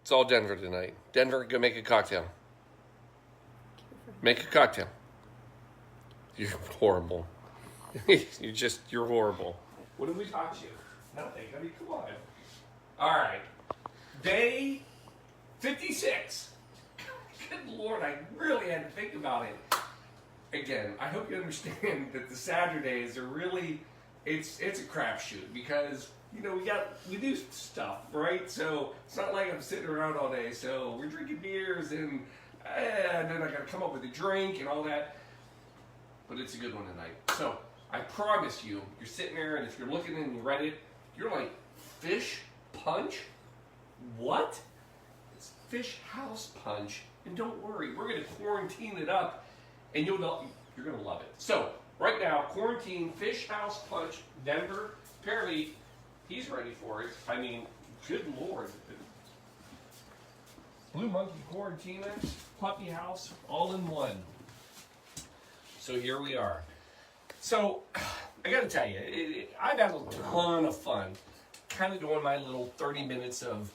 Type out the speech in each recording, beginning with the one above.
It's all Denver tonight. Denver, go make a cocktail. Make a cocktail. You're horrible. You're horrible. What did we taught you? Nothing. I mean, come on. All right. Day 56. Good Lord, I really had to think about it. Again, I hope you understand that the Saturdays are really, it's a crapshoot because, you know, we do stuff, right? So it's not like I'm sitting around all day. So we're drinking beers and then I got to come up with a drink and all that. But it's a good one tonight. So I promise you, you're sitting there and if you're looking and you read it, you're like, fish punch? What? It's fish house punch. And don't worry, we're going to quarantine it up and you're going to love it. So right now, quarantine fish house punch, Denver. Apparently, he's ready for it. I mean, good Lord. Blue Monkey Quarantine, Puppy House, all in one. So here we are. So I got to tell you, I've had a ton of fun kind of doing my little 30 minutes of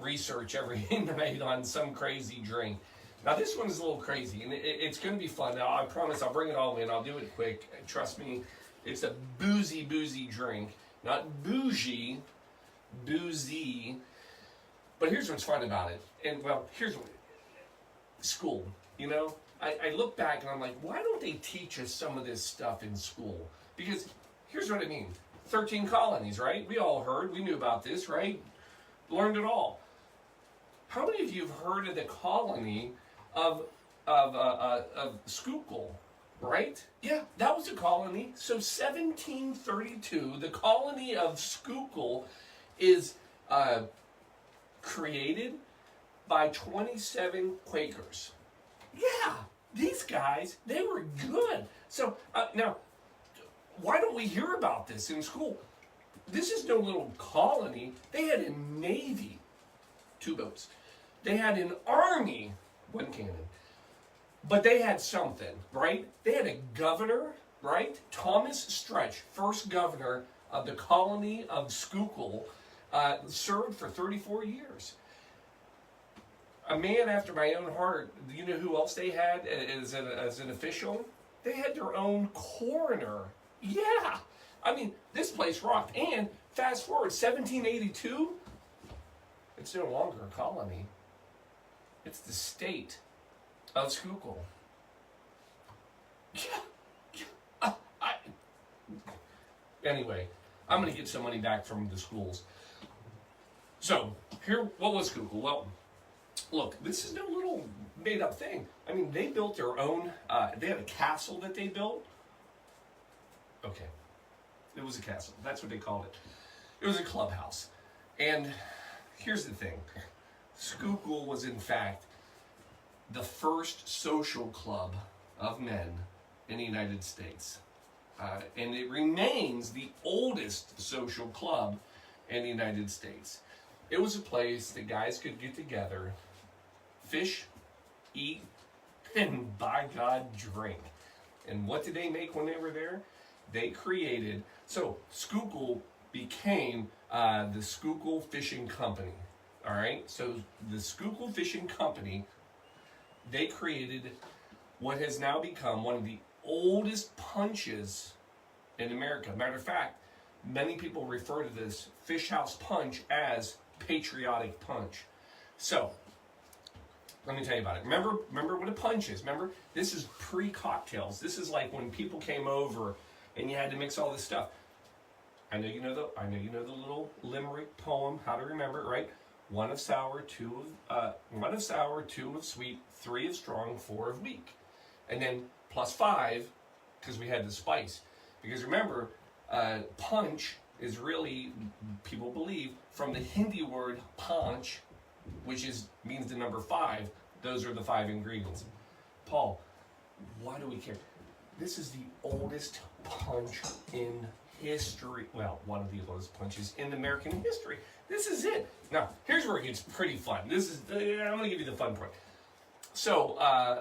research every night on some crazy drink. Now this one is a little crazy, and it's going to be fun. Now I promise I'll bring it all in. I'll do it quick. Trust me, it's a boozy drink. Not bougie, boozy. But here's what's fun about it. And well, here's what, school, you know? I look back and I'm like, why don't they teach us some of this stuff in school? Because here's what I mean. 13 colonies, right? We all heard, we knew about this, right? Learned it all. How many of you have heard of the colony of Schuylkill, right? Yeah, that was a colony. So 1732, the colony of Schuylkill is created by 27 Quakers. Yeah, these guys, they were good. So now, why don't we hear about this in school? This is no little colony. They had a navy, 2 boats. They had an army, 1 cannon. But they had something, right? They had a governor, right? Thomas Stretch, first governor of the colony of Schuylkill, served for 34 years. A man after my own heart. You know who else they had as an official? They had their own coroner. Yeah. I mean, this place rocked. And fast forward, 1782, it's no longer a colony. It's the state of Schuylkill. Yeah. Anyway, I'm going to get some money back from the schools. So, here, what was Schuylkill? Well, look, this is no little made-up thing. I mean, they built their own, they had a castle that they built. Okay. It was a castle. That's what they called it. It was a clubhouse. And here's the thing. Schuylkill was, in fact, the first social club of men in the United States. And it remains the oldest social club in the United States. It was a place that guys could get together, fish, eat, and by God, drink. And what did they make when they were there? They created, so Schuylkill became the Schuylkill Fishing Company. All right, so the Schuylkill Fishing Company, they created what has now become one of the oldest punches in America. Matter of fact, many people refer to this fish house punch as patriotic punch. So, let me tell you about it. Remember what a punch is. Remember, this is pre-cocktails. This is like when people came over and you had to mix all this stuff. I know you know the little limerick poem, how to remember it, right? 1 of sour, 2 of sweet, 3 of strong, 4 of weak. And then plus 5, because we had the spice. Because remember, punch is really, people believe, from the Hindi word panch, which means the number 5. Those are the 5 ingredients. Paul, why do we care? This is the oldest punch in history. Well, one of the oldest punches in American history. This is it. Now, here's where it gets pretty fun. I'm going to give you the fun part. So,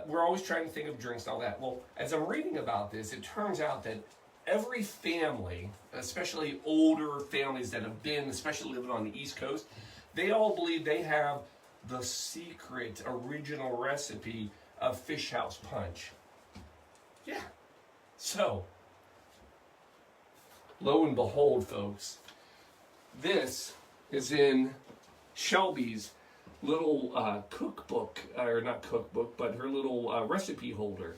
we're always trying to think of drinks and all that. Well, as I'm reading about this, it turns out that every family, especially older families that have been, especially living on the East Coast, they all believe they have the secret original recipe of fish house punch. Yeah. So, lo and behold, folks, this is in Shelby's little cookbook, or not cookbook, but her little recipe holder.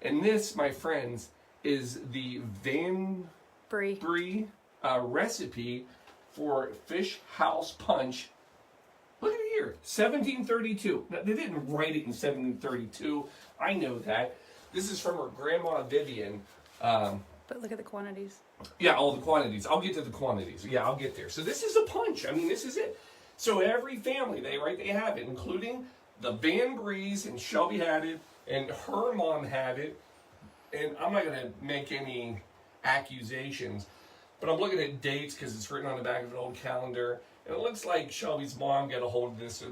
And this, my friends, is the Van Brie recipe for fish house punch. Look at it here, 1732. Now, they didn't write it in 1732. I know that. This is from her grandma Vivian. But look at the quantities. Yeah, all the quantities. I'll get to the quantities. Yeah, I'll get there. So this is a punch. I mean, this is it. So every family, they have it, including the Van Bries, and Shelby had it, and her mom had it. And I'm not going to make any accusations, but I'm looking at dates because it's written on the back of an old calendar. And it looks like Shelby's mom got a hold of this.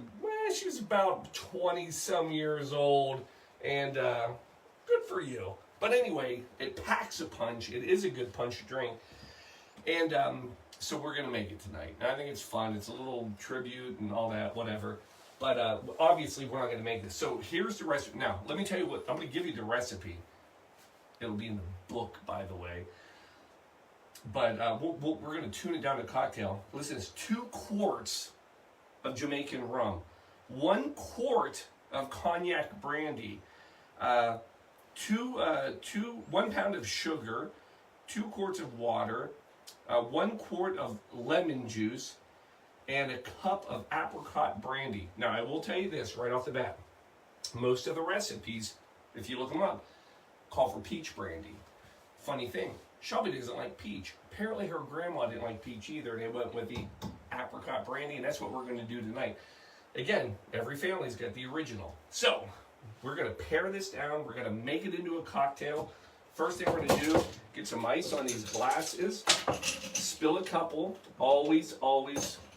She was about 20-some years old, and good for you. But anyway, it packs a punch. It is a good punch drink. And so we're going to make it tonight. And I think it's fun. It's a little tribute and all that, whatever. But obviously, we're not going to make this. So here's the recipe. Now, let me tell you what. I'm going to give you the recipe. It'll be in the book, by the way. But we're going to tune it down to cocktail. Listen, it's 2 quarts of Jamaican rum, 1 quart of cognac brandy, 1 pound of sugar, 2 quarts of water, 1 quart of lemon juice, and a cup of apricot brandy. Now, I will tell you this right off the bat. Most of the recipes, if you look them up, call for peach brandy. Funny thing, Shelby doesn't like peach. Apparently her grandma didn't like peach either. They went with the apricot brandy, and that's what we're going to do tonight. Again, every family's got the original. So, we're going to pare this down. We're going to make it into a cocktail. First thing we're going to do, get some ice on these glasses. Spill a couple. Always,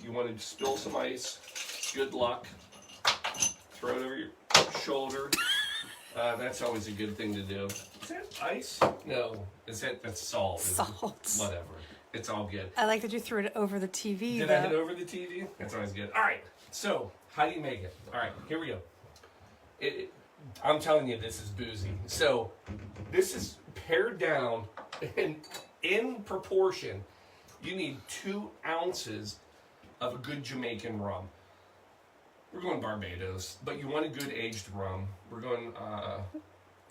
you want to spill some ice. Good luck. Throw it over your shoulder. That's always a good thing to do. Is that ice? No. That's salt? Salt. Whatever. It's all good. I like that you threw it over the TV. Did I hit over the TV? That's always good. All right. So, how do you make it? All right. Here we go. I'm telling you, this is boozy. So, this is pared down, and in proportion, you need 2 ounces of a good Jamaican rum. We're going Barbados, but you want a good aged rum. We're going.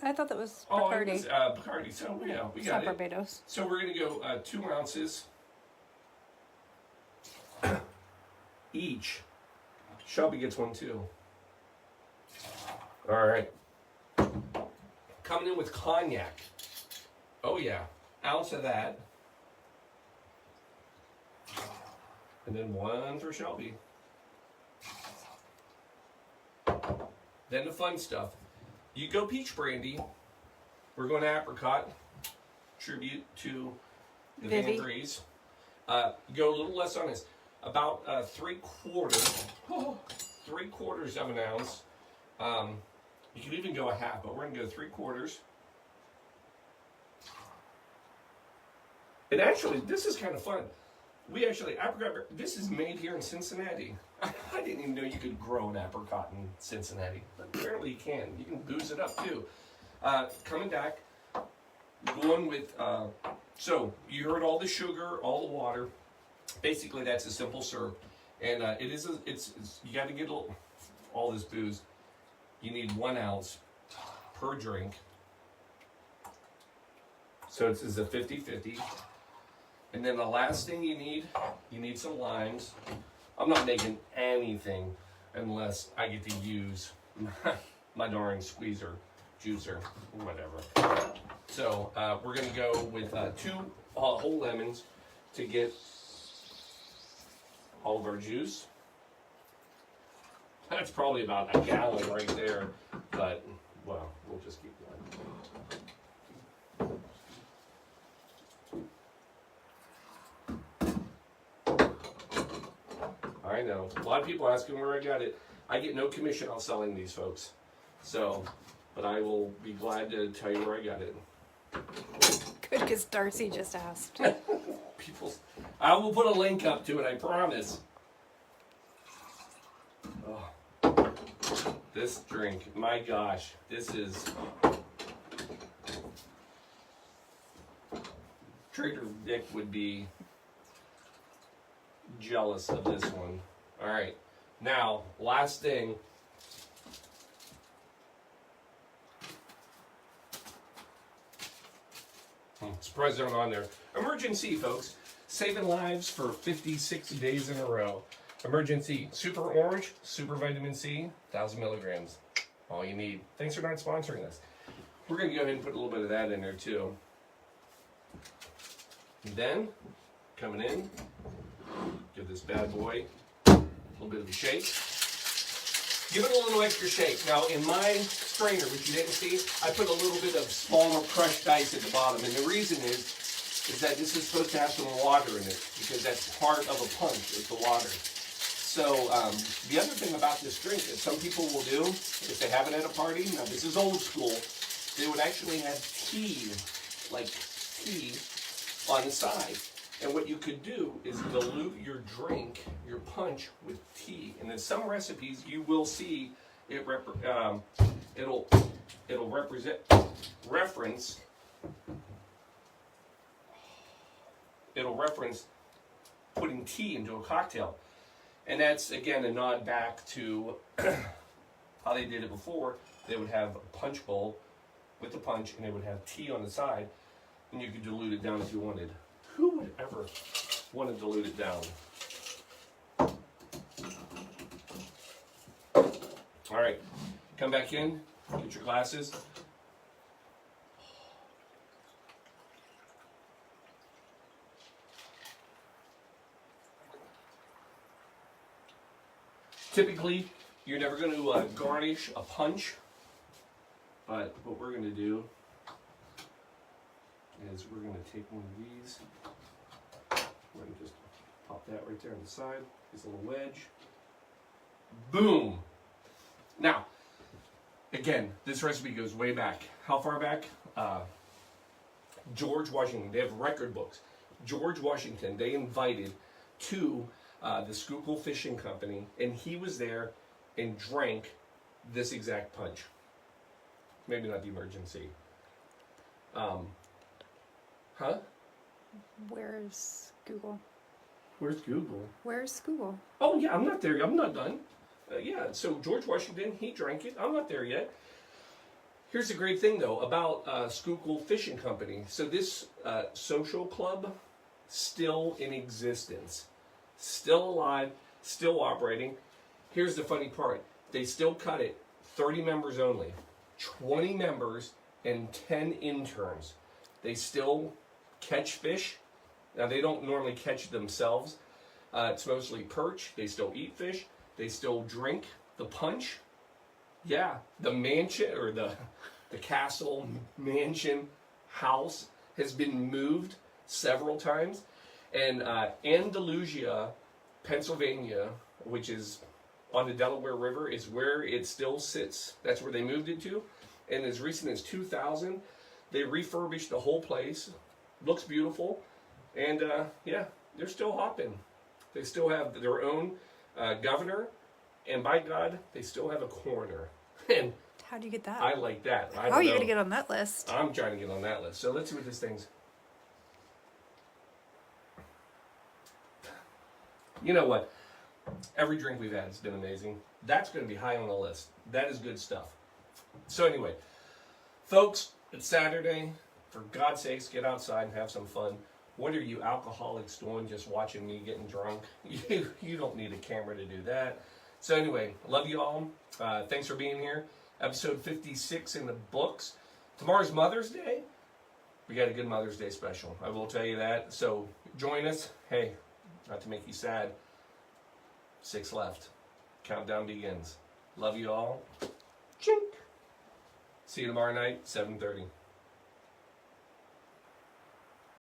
I thought that was Bacardi. Bacardi. Oh, it was Bacardi. So yeah, we got it. Barbados. So we're gonna go 2 ounces each. Shelby gets one too. All right. Coming in with cognac. Oh yeah, ounce of that, and then 1 for Shelby. Then the fun stuff. You go peach brandy. We're going apricot. Tribute to the Van Bries. Go a little less on this. About 3/4 of an ounce. You can even go a half, but we're going to go 3/4. And actually, this is kind of fun. Apricot, this is made here in Cincinnati. I didn't even know you could grow an apricot in Cincinnati, but apparently you can. You can booze it up too. Coming back, going with, so you heard all the sugar, all the water. Basically, that's a simple syrup. And you got to get all this booze. You need 1 ounce per drink. So this is a 50-50. And then the last thing you need some limes. I'm not making anything unless I get to use my darn squeezer, juicer, whatever. So we're going to go with 2 whole lemons to get all of our juice. That's probably about a gallon right there, but, well, we'll just keep going. I know. A lot of people asking where I got it. I get no commission on selling these, folks. So, but I will be glad to tell you where I got it. Good, because Darcy just asked. I will put a link up to it, I promise. Oh. this drink. My gosh, this is Trader Dick would be jealous of this one. All right, now last thing. Surprised they're not on there. Emergency, folks. Saving lives for 56 days in a row. Emergency. Super Orange, Super Vitamin C, 1,000 milligrams. All you need. Thanks for not sponsoring this. We're going to go ahead and put a little bit of that in there, too. And then, coming in, give this bad boy a little bit of a shake. Give it a little extra shake. Now, in my strainer, which you didn't see, I put a little bit of small crushed ice at the bottom. And the reason is that this is supposed to have some water in it, because that's part of a punch, is the water. So, the other thing about this drink that some people will do, if they have it at a party, now this is old school, they would actually have tea, like tea, on the side. And what you could do is dilute your drink, your punch, with tea. And in some recipes, you will see it it'll reference putting tea into a cocktail. And that's, again, a nod back to how they did it before. They would have a punch bowl with the punch, and they would have tea on the side, and you could dilute it down if you wanted. Who would ever want to dilute it down? All right, come back in, get your glasses. Typically, you're never going to garnish a punch, but what we're going to do is we're going to take one of these. We're going to just pop that right there on the side, this little wedge. Boom! Now, again, this recipe goes way back. How far back? George Washington. They have record books. George Washington, they invited to the Schuylkill Fishing Company, and he was there and drank this exact punch. Maybe not the emergency. Where's Google? Where's Google? Where's Google? Oh, yeah, I'm not there. I'm not done. Yeah, so George Washington, he drank it. I'm not there yet. Here's the great thing, though, about Schuylkill Fishing Company. So this social club, still in existence. Still alive, still operating. Here's the funny part. They still cut it 30 members only. 20 members and 10 interns. They still catch fish. Now, they don't normally catch themselves. It's mostly perch. They still eat fish. They still drink the punch. Yeah, the mansion, or the castle, mansion, house has been moved several times. And Andalusia, Pennsylvania, which is on the Delaware River, is where it still sits. That's where they moved it to. And as recent as 2000, they refurbished the whole place. Looks beautiful. And yeah, they're still hopping. They still have their own governor. And by God, they still have a coroner. And how do you get that? I like that. How are you going to get on that list? I'm trying to get on that list. So let's see what this thing's. You know what? Every drink we've had has been amazing. That's going to be high on the list. That is good stuff. So anyway, folks, it's Saturday. For God's sakes, get outside and have some fun. What are you alcoholics doing just watching me getting drunk? You don't need a camera to do that. So anyway, love you all. Thanks for being here. Episode 56 in the books. Tomorrow's Mother's Day. We got a good Mother's Day special. I will tell you that. So join us. Hey, not to make you sad. 6 left. Countdown begins. Love you all. Chink. See you tomorrow night, 7:30.